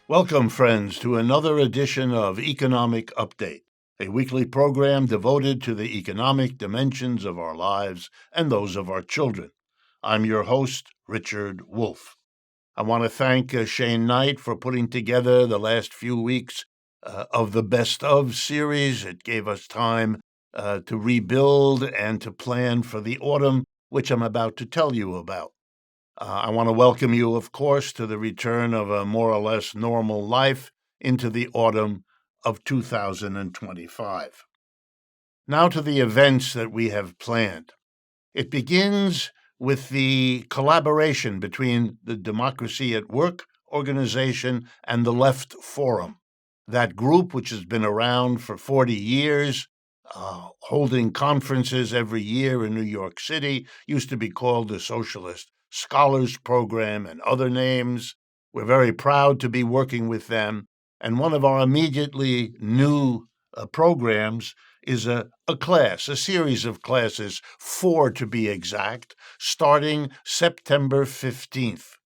Welcome, friends, to another edition of Economic Update, a weekly program devoted to the economic dimensions of our lives and those of our children. I'm your host, Richard Wolff. I want to thank Shane Knight for putting together the last few weeks of the Best Of series. It gave us time to rebuild and to plan for the autumn, which I'm about to tell you about. I want to welcome you, of course, to the return of a more or less normal life into the autumn of 2025. Now to the events that we have planned. It begins with the collaboration between the Democracy at Work organization and the Left Forum. That group, which has been around for 40 years, holding conferences every year in New York City, used to be called the Socialist Scholars Program and other names. We're very proud to be working with them. And one of our immediately new programs is a class, a series of classes, 4 to be exact, starting September 15th.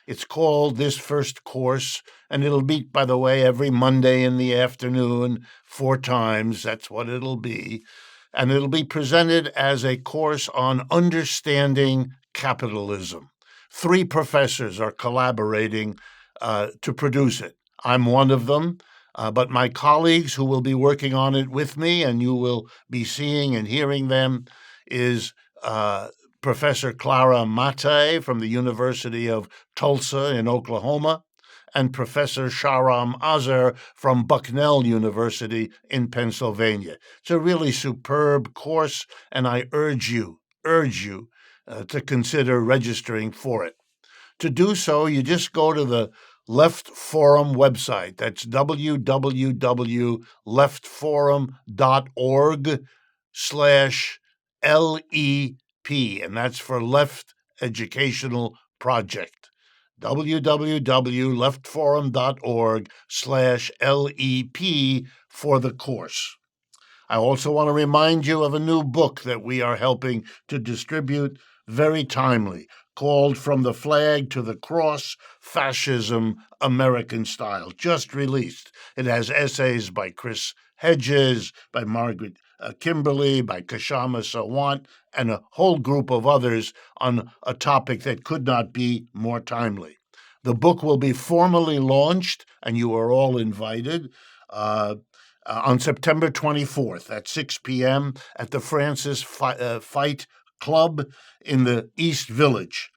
It's called This First Course, and it'll meet, by the way, every Monday in the afternoon, 4 times. That's what it'll be. And it'll be presented as a course on understanding capitalism. 3 professors are collaborating to produce it. I'm one of them. But my colleagues who will be working on it with me, and you will be seeing and hearing them, is Professor Clara Mate from the University of Tulsa in Oklahoma, and Professor Shahram Azar from Bucknell University in Pennsylvania. It's a really superb course, and I urge you to consider registering for it. To do so, you just go to the Left Forum website. That's www.leftforum.org/LEP, and that's for Left Educational Project. www.leftforum.org/LEP for the course. I also want to remind you of a new book that we are helping to distribute, very timely, called From the Flag to the Cross, Fascism, American Style, just released. It has essays by Chris Hedges, by Margaret Kimberly, by Kashama Sawant, and a whole group of others on a topic that could not be more timely. The book will be formally launched, and you are all invited, on September 24th at 6 p.m. at the Francis Fight Club in the East Village,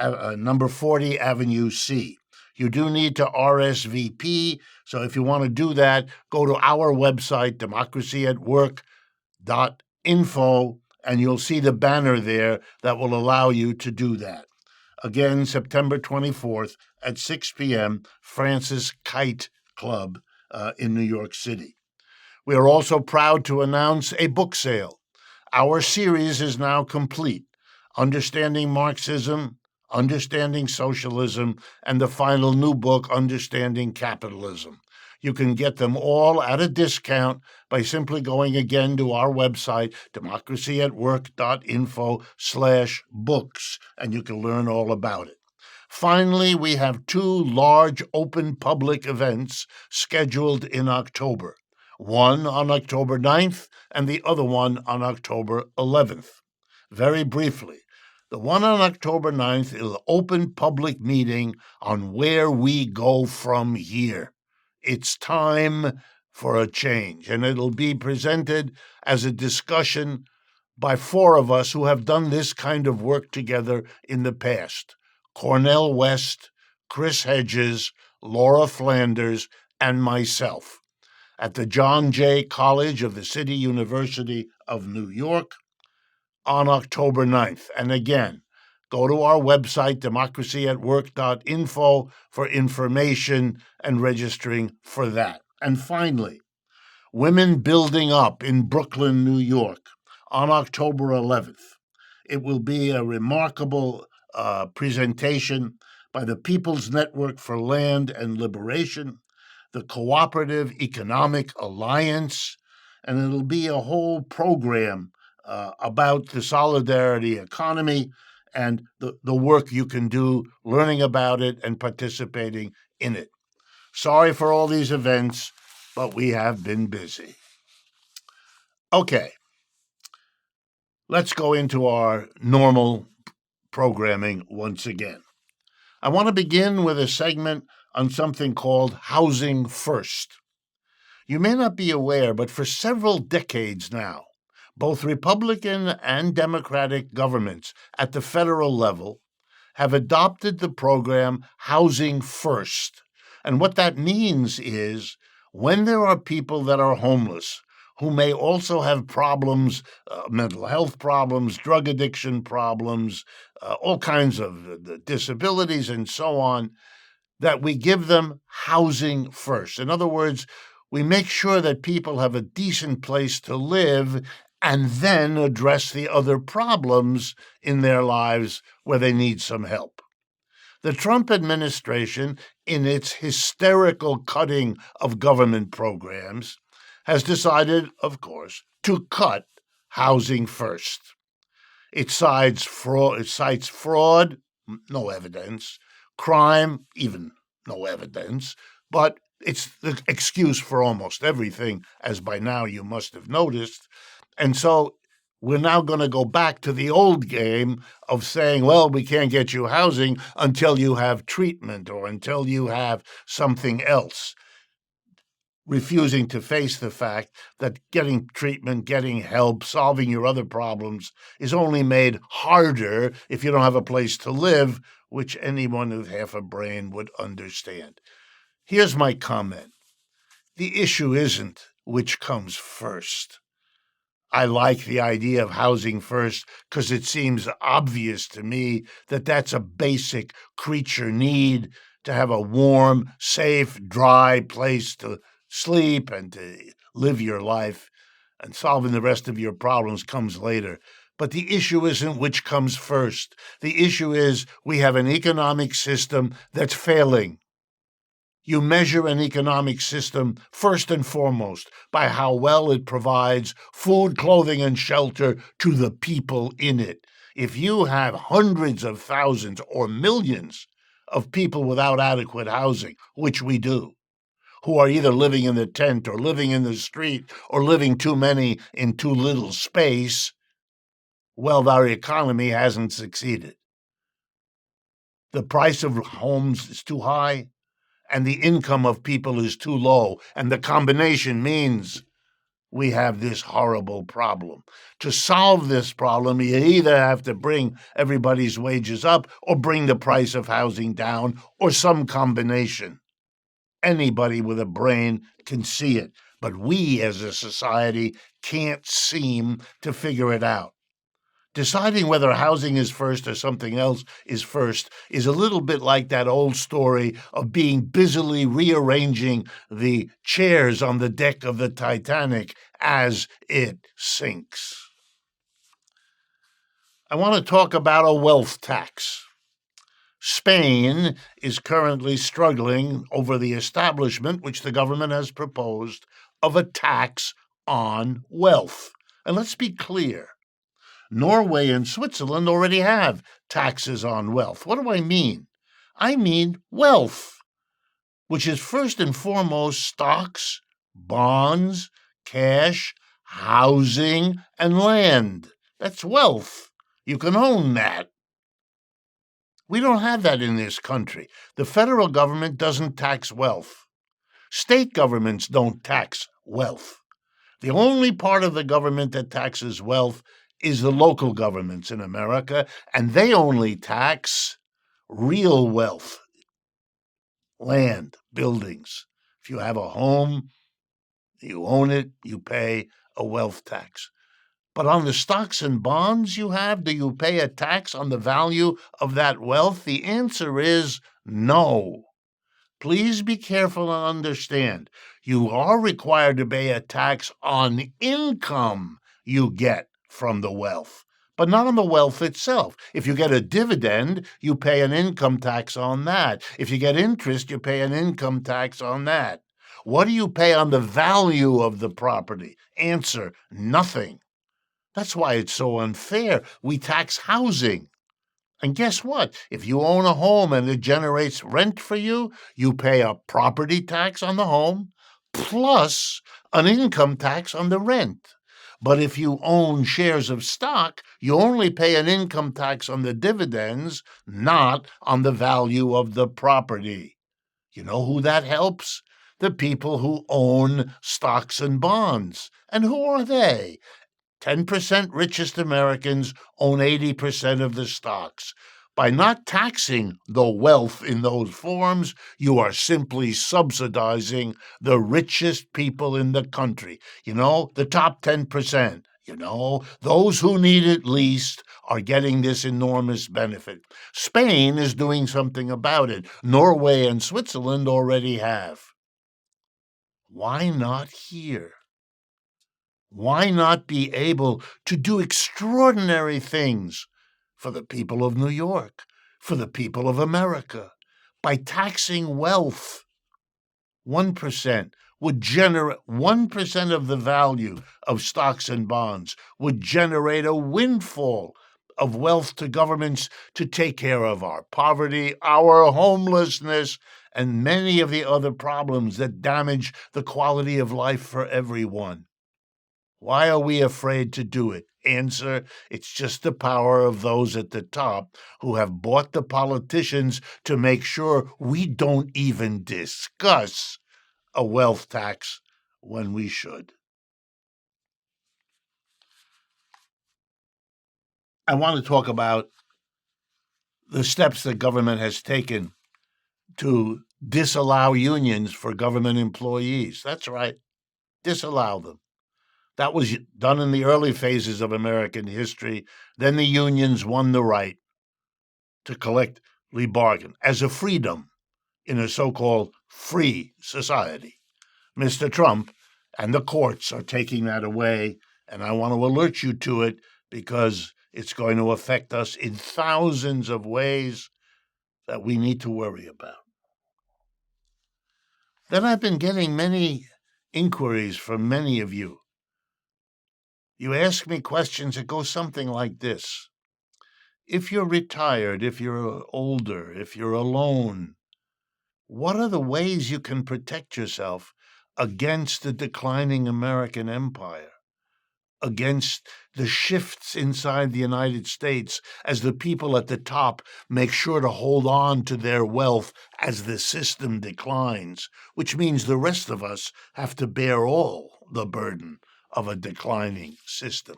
number 40 Avenue C. You do need to RSVP, so if you want to do that, go to our website, democracyatwork.info, and you'll see the banner there that will allow you to do that. Again, September 24th at 6 p.m., Francis Kite Club in New York City. We are also proud to announce a book sale. Our series is now complete. Understanding Marxism, Understanding Socialism, and the final new book, Understanding Capitalism. You can get them all at a discount by simply going again to our website, democracyatwork.info/books, and you can learn all about it. Finally, we have 2 large open public events scheduled in October. One on October 9th and the other one on October 11th. Very briefly, the one on October 9th is an open public meeting on where we go from here. It's time for a change, and it'll be presented as a discussion by 4 of us who have done this kind of work together in the past: Cornell West, Chris Hedges, Laura Flanders, and myself, at the John Jay College of the City University of New York on October 9th. And again, go to our website, democracyatwork.info, for information and registering for that. And finally, Women Building Up in Brooklyn, New York on October 11th. It will be a remarkable presentation by the People's Network for Land and Liberation, the Cooperative Economic Alliance, and it'll be a whole program about the solidarity economy and the work you can do learning about it and participating in it. Sorry for all these events, but we have been busy. Okay, let's go into our normal programming once again. I want to begin with a segment on something called Housing First. You may not be aware, but for several decades now, both Republican and Democratic governments at the federal level have adopted the program Housing First. And what that means is when there are people that are homeless, who may also have problems, mental health problems, drug addiction problems, all kinds of disabilities, and so on, that we give them housing first. In other words, we make sure that people have a decent place to live and then address the other problems in their lives where they need some help. The Trump administration, in its hysterical cutting of government programs, has decided, of course, to cut housing first. It cites fraud, no evidence, crime, even no evidence, but it's the excuse for almost everything, as by now you must have noticed. And so we're now going to go back to the old game of saying, well, we can't get you housing until you have treatment or until you have something else, refusing to face the fact that getting treatment, getting help, solving your other problems is only made harder if you don't have a place to live, which anyone with half a brain would understand. Here's my comment. The issue isn't which comes first. I like the idea of housing first because it seems obvious to me that that's a basic creature need, to have a warm, safe, dry place to sleep and to live your life, and solving the rest of your problems comes later. But the issue isn't which comes first. The issue is we have an economic system that's failing. You measure an economic system first and foremost by how well it provides food, clothing, and shelter to the people in it. If you have hundreds of thousands or millions of people without adequate housing, which we do, who are either living in the tent or living in the street or living too many in too little space, well, our economy hasn't succeeded. The price of homes is too high, and the income of people is too low, and the combination means we have this horrible problem. To solve this problem, you either have to bring everybody's wages up or bring the price of housing down, or some combination. Anybody with a brain can see it, but we as a society can't seem to figure it out. Deciding whether housing is first or something else is first is a little bit like that old story of being busily rearranging the chairs on the deck of the Titanic as it sinks. I want to talk about a wealth tax. Spain is currently struggling over the establishment, which the government has proposed, of a tax on wealth. And let's be clear. Norway and Switzerland already have taxes on wealth. What do I mean? I mean wealth, which is first and foremost stocks, bonds, cash, housing, and land. That's wealth. You can own that. We don't have that in this country. The federal government doesn't tax wealth. State governments don't tax wealth. The only part of the government that taxes wealth is the local governments in America, and they only tax real wealth, land, buildings. If you have a home, you own it, you pay a wealth tax. But on the stocks and bonds you have, do you pay a tax on the value of that wealth? The answer is no. Please be careful and understand. You are required to pay a tax on income you get from the wealth, but not on the wealth itself. If you get a dividend, you pay an income tax on that. If you get interest, you pay an income tax on that. What do you pay on the value of the property? Answer, nothing. That's why it's so unfair. We tax housing. And guess what? If you own a home and it generates rent for you, you pay a property tax on the home plus an income tax on the rent. But if you own shares of stock, you only pay an income tax on the dividends, not on the value of the property. You know who that helps? The people who own stocks and bonds. And who are they? 10% richest Americans own 80% of the stocks. By not taxing the wealth in those forms, you are simply subsidizing the richest people in the country. The top 10%. Those who need it least are getting this enormous benefit. Spain is doing something about it. Norway and Switzerland already have. Why not here? Why not be able to do extraordinary things for the people of New York, for the people of America, by taxing wealth? 1% would generate 1% of the value of stocks and bonds would generate a windfall of wealth to governments to take care of our poverty, our homelessness, and many of the other problems that damage the quality of life for everyone. Why are we afraid to do it? Answer, it's just the power of those at the top who have bought the politicians to make sure we don't even discuss a wealth tax when we should. I want to talk about the steps the government has taken to disallow unions for government employees. That's right, disallow them. That was done in the early phases of American history. Then the unions won the right to collectively bargain as a freedom in a so-called free society. Mr. Trump and the courts are taking that away, and I want to alert you to it because it's going to affect us in thousands of ways that we need to worry about. Then I've been getting many inquiries from many of you. You ask me questions that go something like this. If you're retired, if you're older, if you're alone, what are the ways you can protect yourself against the declining American empire, against the shifts inside the United States as the people at the top make sure to hold on to their wealth as the system declines, which means the rest of us have to bear all the burden of a declining system?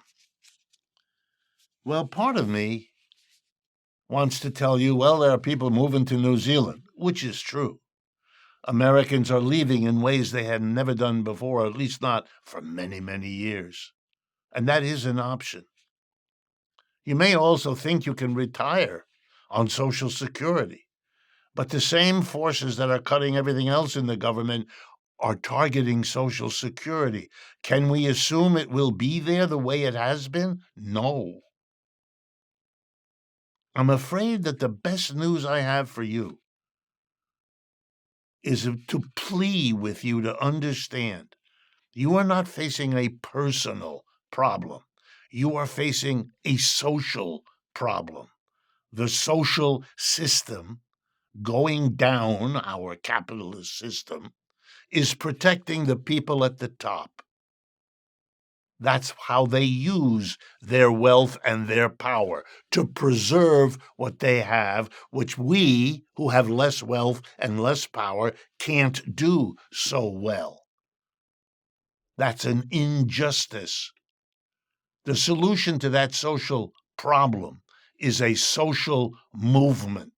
Well, part of me wants to tell you, well, there are people moving to New Zealand, which is true. Americans are leaving in ways they had never done before, at least not for many, many years. And that is an option. You may also think you can retire on Social Security, but the same forces that are cutting everything else in the government are targeting Social Security. Can we assume it will be there the way it has been? No. I'm afraid that the best news I have for you is to plea with you to understand you are not facing a personal problem. You are facing a social problem. The social system going down, our capitalist system, is protecting the people at the top. That's how they use their wealth and their power to preserve what they have, which we, who have less wealth and less power, can't do so well. That's an injustice. The solution to that social problem is a social movement.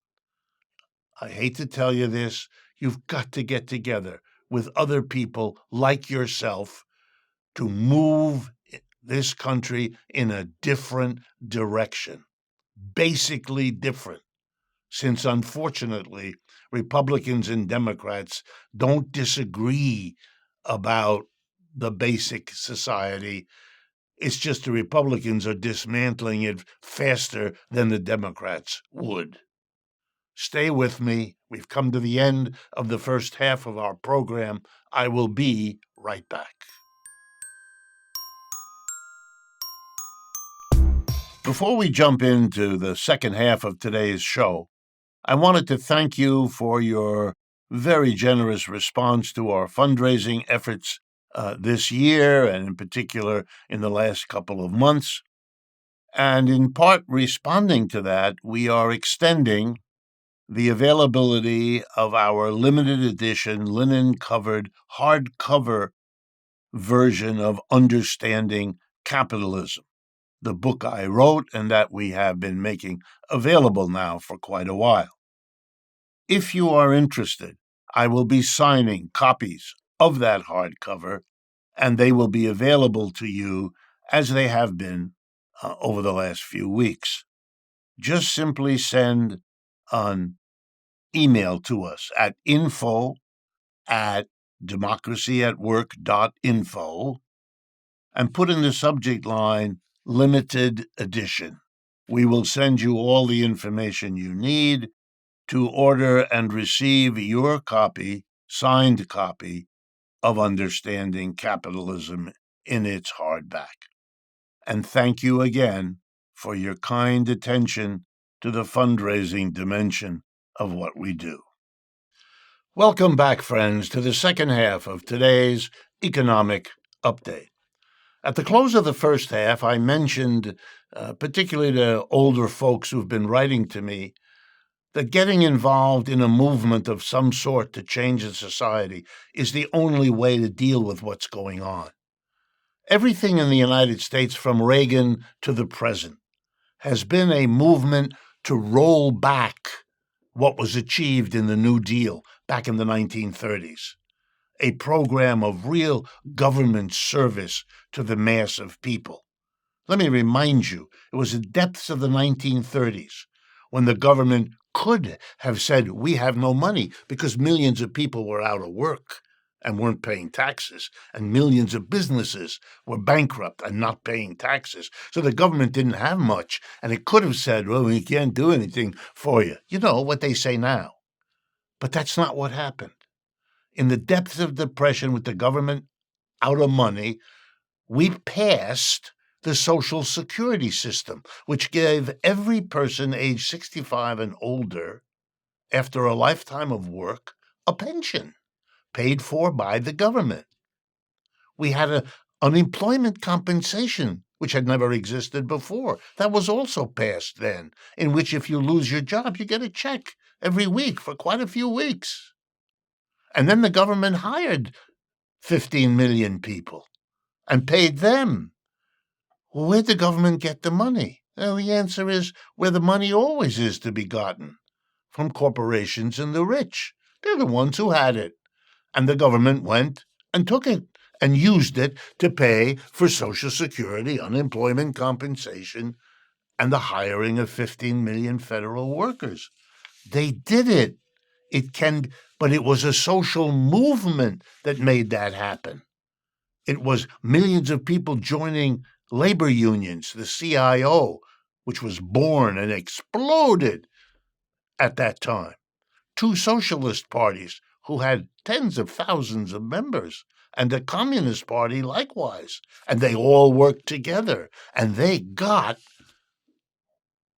I hate to tell you this, you've got to get together with other people like yourself to move this country in a different direction, basically different, since unfortunately Republicans and Democrats don't disagree about the basic society. It's just the Republicans are dismantling it faster than the Democrats would. Stay with me. We've come to the end of the first half of our program. I will be right back. Before we jump into the second half of today's show, I wanted to thank you for your very generous response to our fundraising efforts this year, and in particular in the last couple of months. And in part responding to that, we are extending the availability of our limited edition linen covered hardcover version of Understanding Capitalism, the book I wrote and that we have been making available now for quite a while. If you are interested, I will be signing copies of that hardcover, and they will be available to you as they have been over the last few weeks. Just simply send an email to us at info@democracyatwork.info and put in the subject line limited edition. We will send you all the information you need to order and receive your copy, signed copy, of Understanding Capitalism in its hardback. And thank you again for your kind attention to the fundraising dimension of what we do. Welcome back, friends, to the second half of today's economic update. At the close of the first half, I mentioned, particularly to older folks who've been writing to me, that getting involved in a movement of some sort to change a society is the only way to deal with what's going on. Everything in the United States, from Reagan to the present, has been a movement to roll back what was achieved in the New Deal back in the 1930s, a program of real government service to the mass of people. Let me remind you, it was the depths of the 1930s when the government could have said, we have no money, because millions of people were out of work and weren't paying taxes, and millions of businesses were bankrupt and not paying taxes. So the government didn't have much, and it could have said, well, we can't do anything for you. You know what they say now. But that's not what happened. In the depths of depression, with the government out of money, we passed the Social Security system, which gave every person age 65 and older, after a lifetime of work, a pension paid for by the government. We had an unemployment compensation, which had never existed before. That was also passed then, in which if you lose your job, you get a check every week for quite a few weeks. And then the government hired 15 million people and paid them. Well, where'd the government get the money? Well, the answer is where the money always is to be gotten, from corporations and the rich. They're the ones who had it. And the government went and took it and used it to pay for Social Security, unemployment compensation, and the hiring of 15 million federal workers. They did it. But it was a social movement that made that happen. It was millions of people joining labor unions, the CIO, which was born and exploded at that time. Two socialist parties who had tens of thousands of members, and the Communist Party likewise. And they all worked together, and they got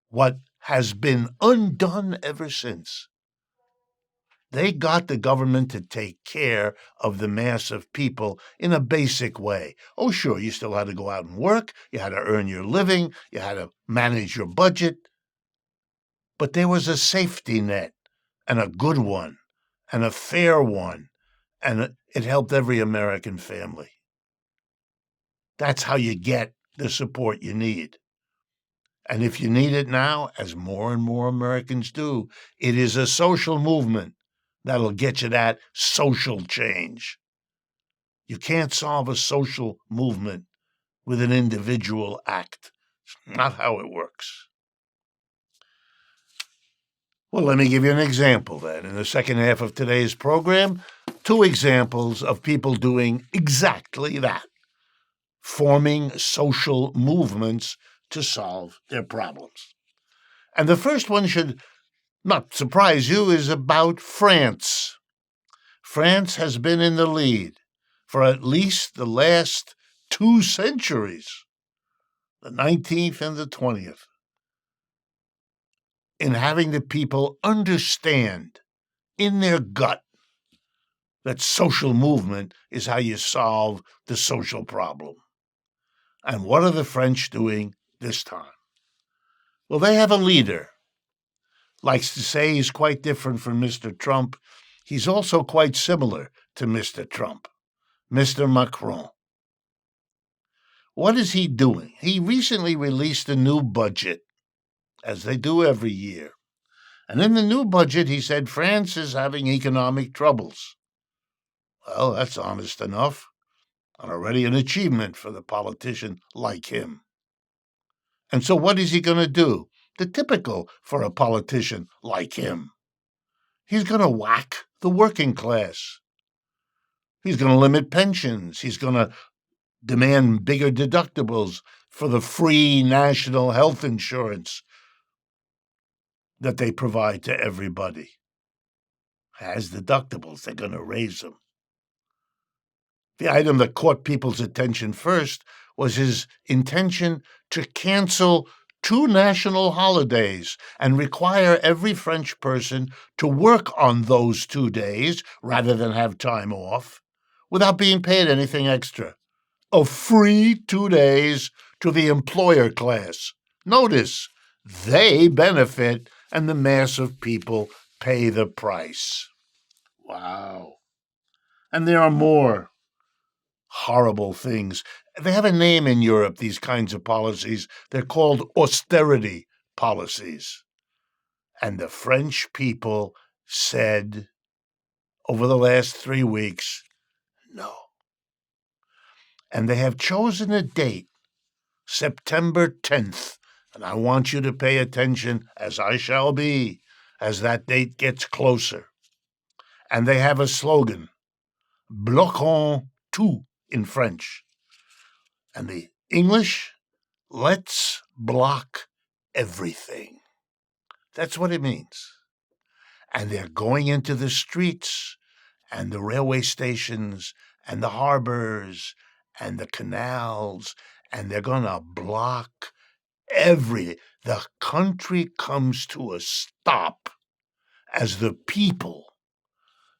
what has been undone ever since. They got the government to take care of the mass of people in a basic way. Oh, sure, you still had to go out and work, you had to earn your living, you had to manage your budget, but there was a safety net, and a good one, and a fair one, and it helped every American family. That's how you get the support you need. And if you need it now, as more and more Americans do, it is a social movement that'll get you that social change. You can't solve a social movement with an individual act. It's not how it works. Well, let me give you an example then. In the second half of today's program, two examples of people doing exactly that, forming social movements to solve their problems. And the first one should not surprise you, is about France. France has been in the lead for at least the last 2 centuries. the 19th and the 20th, in having the people understand in their gut that social movement is how you solve the social problem. And what are the French doing this time? Well, they have a leader. Likes to say he's quite different from Mr. Trump. He's also quite similar to Mr. Trump, Mr. Macron. What is he doing? He recently released a new budget, as they do every year. And in the new budget, he said France is having economic troubles. Well, that's honest enough, and already an achievement for the politician like him. And so what is he going to do? The typical for a politician like him. He's going to whack the working class. He's going to limit pensions. He's going to demand bigger deductibles for the free national health insurance that they provide to everybody. Has deductibles, they're going to raise them. The item that caught people's attention first was his intention to cancel 2 national holidays and require every French person to work on those 2 days rather than have time off without being paid anything extra. A free 2 days to the employer class. Notice, they benefit and the mass of people pay the price. Wow. And there are more horrible things. They have a name in Europe, these kinds of policies. They're called austerity policies. And the French people said over the last 3 weeks, no. And they have chosen a date, September 10th. And I want you to pay attention, as I shall be, as that date gets closer. And they have a slogan, bloquons tout in French. And the English, let's block everything. That's what it means. And they're going into the streets and the railway stations and the harbors and the canals, and they're going to block everything. The country comes to a stop as the people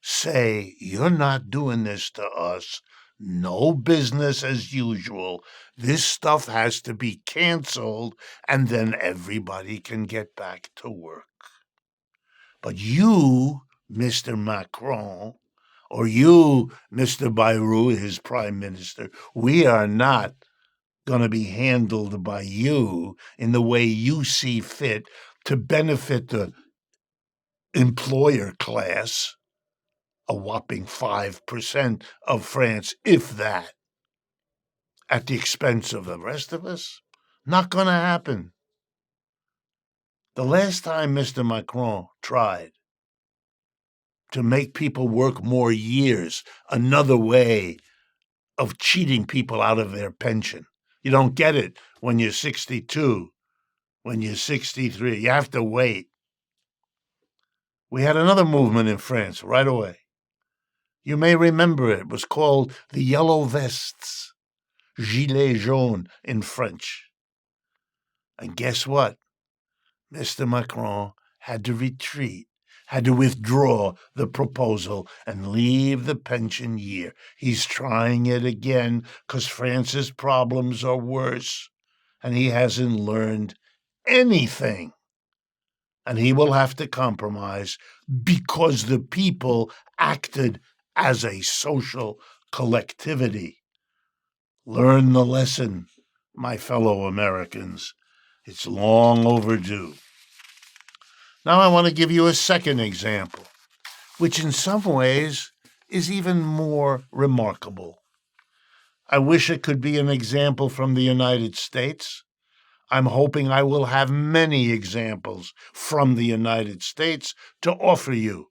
say, you're not doing this to us. No business as usual. This stuff has to be canceled, and then everybody can get back to work. But you, Mr. Macron, or you, Mr. Bayrou, his prime minister, we are not going to be handled by you in the way you see fit to benefit the employer class, a whopping 5% of France, if that, at the expense of the rest of us. Not going to happen. The last time Mr. Macron tried to make people work more years, another way of cheating people out of their pension. You don't get it when you're 62, when you're 63. You have to wait. We had another movement in France right away. You may remember it. It was called the Yellow Vests, Gilets jaunes in French. And guess what? Mr. Macron had to retreat, had to withdraw the proposal and leave the pension year. He's trying it again because France's problems are worse, and he hasn't learned anything. And he will have to compromise because the people acted as a social collectivity. Learn the lesson, my fellow Americans. It's long overdue. Now I want to give you a second example, which in some ways is even more remarkable. I wish it could be an example from the United States. I'm hoping I will have many examples from the United States to offer you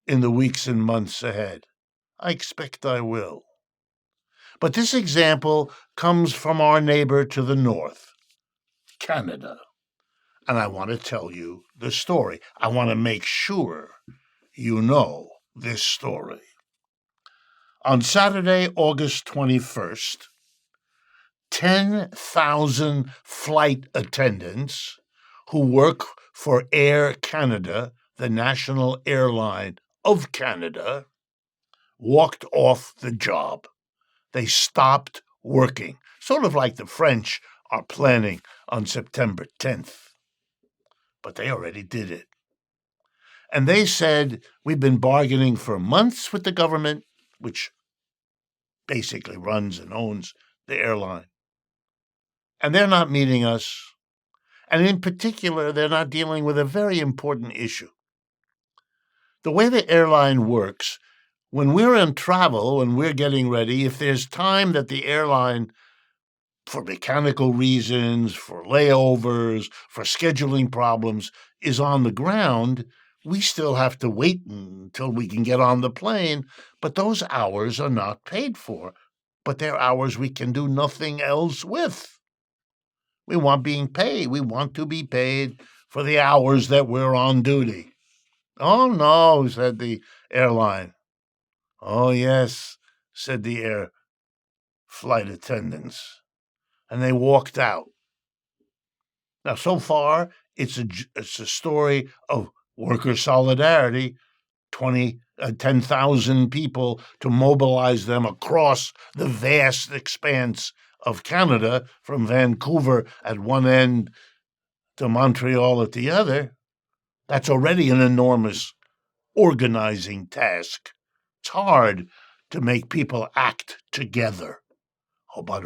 in the weeks and months ahead. I expect I will. But this example comes from our neighbor to the north, Canada. And I want to tell you the story. I want to make sure you know this story. On Saturday, August 21st, 10,000 flight attendants who work for Air Canada, the national airline of Canada, walked off the job. They stopped working, sort of like the French are planning on September 10th. But they already did it. And they said, we've been bargaining for months with the government, which basically runs and owns the airline. And they're not meeting us. And in particular, they're not dealing with a very important issue. The way the airline works, when we're in travel, when we're getting ready, if there's time that the airline, for mechanical reasons, for layovers, for scheduling problems, is on the ground, we still have to wait until we can get on the plane, but those hours are not paid for. But they're hours we can do nothing else with. We want being paid. We want to be paid for the hours that we're on duty. Oh, no, said the airline. Oh, yes, said the air flight attendants. And they walked out. Now, so far, it's a story of worker solidarity, 10,000 people to mobilize them across the vast expanse of Canada, from Vancouver at one end to Montreal at the other. That's already an enormous organizing task. It's hard to make people act together. But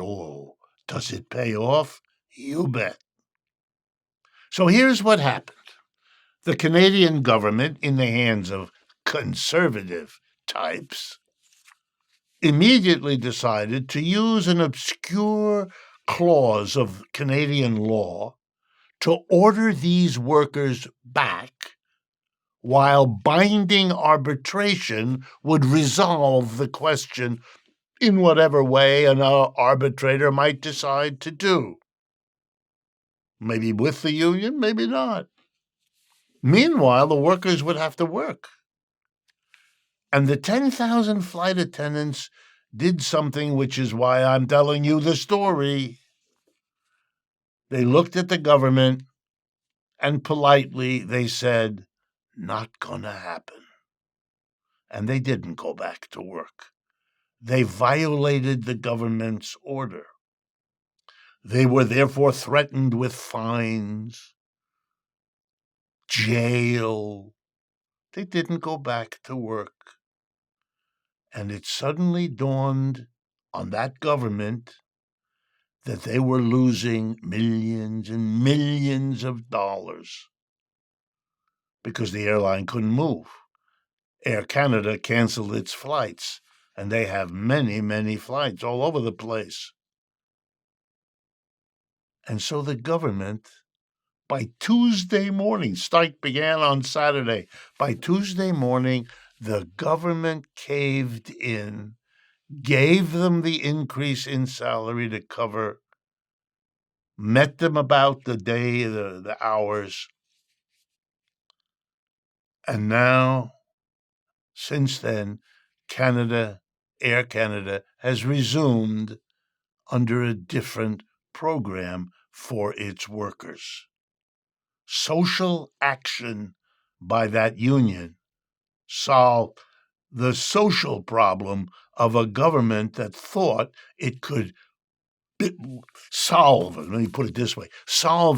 does it pay off? You bet. So here's what happened. The Canadian government, in the hands of conservative types, immediately decided to use an obscure clause of Canadian law to order these workers back, while binding arbitration would resolve the question in whatever way an arbitrator might decide to do. Maybe with the union, maybe not. Meanwhile, the workers would have to work. And the 10,000 flight attendants did something, which is why I'm telling you the story. They looked at the government and politely they said, not gonna happen. And they didn't go back to work. They violated the government's order. They were therefore threatened with fines, jail. They didn't go back to work. And it suddenly dawned on that government that they were losing millions and millions of dollars because the airline couldn't move. Air Canada canceled its flights, and they have many, many flights all over the place. And so the government, by Tuesday morning, strike began on Saturday. By Tuesday morning, the government caved in, gave them the increase in salary to cover, met them about the day, the hours. And now, since then, Air Canada has resumed under a different program for its workers. Social action by that union solved the social problem of a government that thought it could solve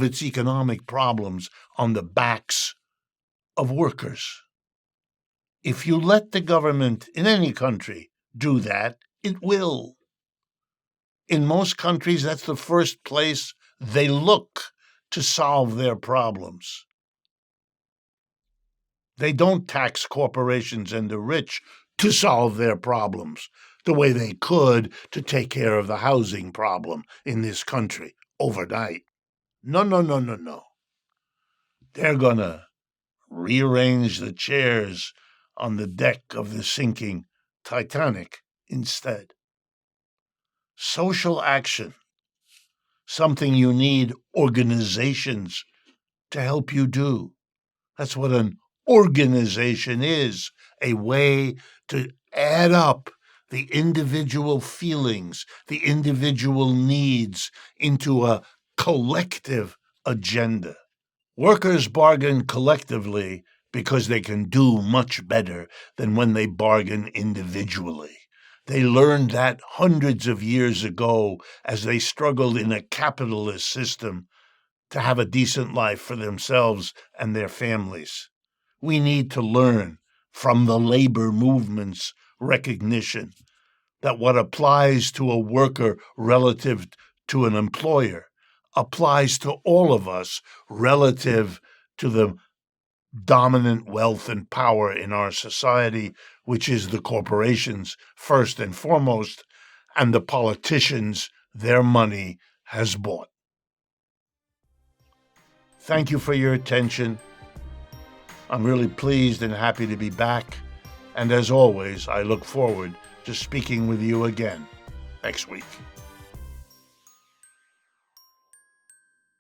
its economic problems on the backs of workers. If you let the government in any country do that, it will. In most countries, that's the first place they look to solve their problems. They don't tax corporations and the rich to solve their problems the way they could to take care of the housing problem in this country overnight. No. They're going to rearrange the chairs on the deck of the sinking Titanic instead. Social action, something you need organizations to help you do. That's what an organization is, a way to add up the individual feelings, the individual needs into a collective agenda. Workers bargain collectively because they can do much better than when they bargain individually. They learned that hundreds of years ago as they struggled in a capitalist system to have a decent life for themselves and their families. We need to learn from the labor movement's recognition that what applies to a worker relative to an employer applies to all of us relative to the dominant wealth and power in our society, which is the corporations first and foremost, and the politicians their money has bought. Thank you for your attention. I'm really pleased and happy to be back, and as always, I look forward to speaking with you again next week.